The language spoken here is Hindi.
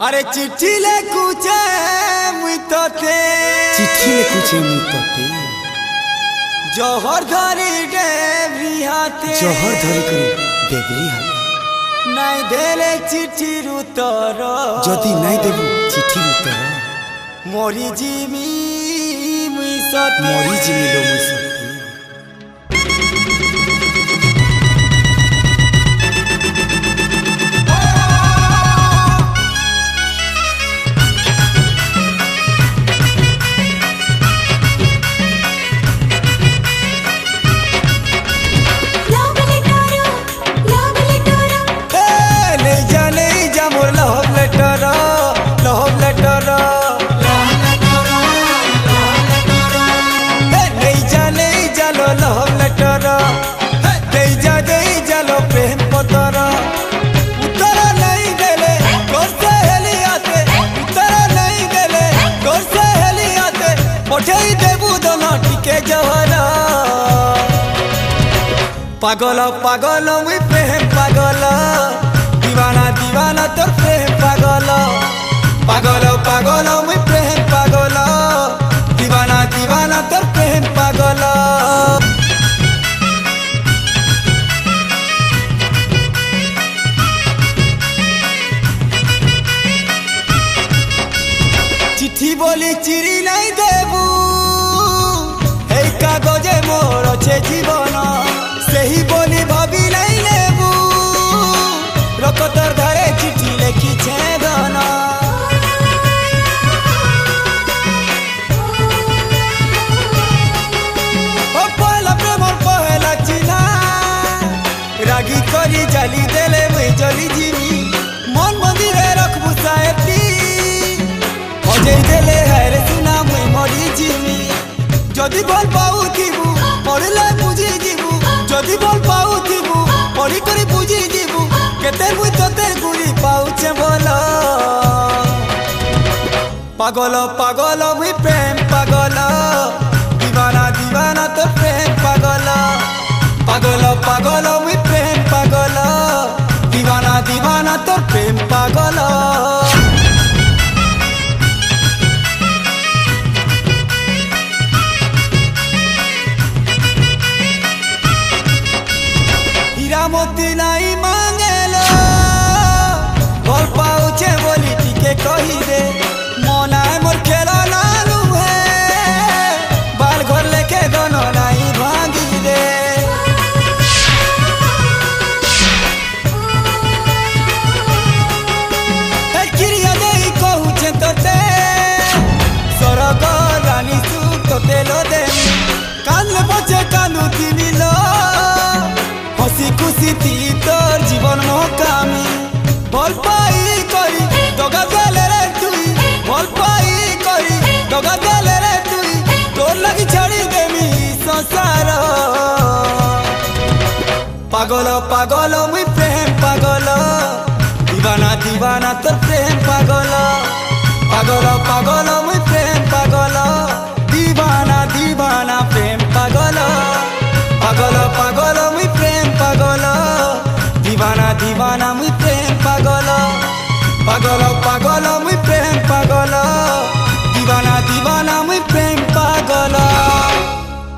अरे चिट्ठी लेकुचे मुई तोते चिट्ठी लेकुचे मुई तोते जोहर धरी डेबरी हाथे जोहर धरी करी डेबरी हाथे नाई देले चिट्ठी उतर जदि नाई देबु चिट्ठी उतर मोरी जिमी मुई सते मोरी जिमी लो मुई सते पागल पागल मुई प्रेम पागल दीवाना दीवाना तोर प्रेम पागल पागल पागल मुई प्रेम पागल दीवाना दीवाना तोर प्रेम पागल चिट्ठी बोली चिरी नहीं देबू हे कागजे मोर छे जीवन सही बोली भाभी नहीं लेबू रकतर धरे चिट्ठी लेखी छे गाना ओ पहला प्रेम पहला चिन्हा रागी करी जाली देले मुई जली जीवी मन मंदिरे रखबू सायती अजय देले हरे सुना मुई मरी जीवी जदि भल पाउथिबू पड़ले बुझी जीवू जदि भल पाउथिबू पढ़ी करी बुझी जीवू केते मुई तोते गुरी पाउछे बोल पागल पागल मुई प्रेम पागल दीवाना दीवाना तो प्रेम पागल पागल पागल मुई प्रेम पागल दीवाना दीवाना तो प्रेम पागल मोती नहीं मांगेलो भल पाउछे बोली टिके कही दे मना मोर खेला लालू है बाल घर लेके दोनों नहीं भांगी दे क्रिया दे कहूछे तोते सरग रानी सुख तोते लो दे कान बचे कानू तिनी लो हसी खुशी थी तोर जीवन मोकामी भल पाई करी दगा देले रे तुई भल पाई करी दगा देले रे तुई तोर लगी छड़ी देमी संसार पागल पागल मुई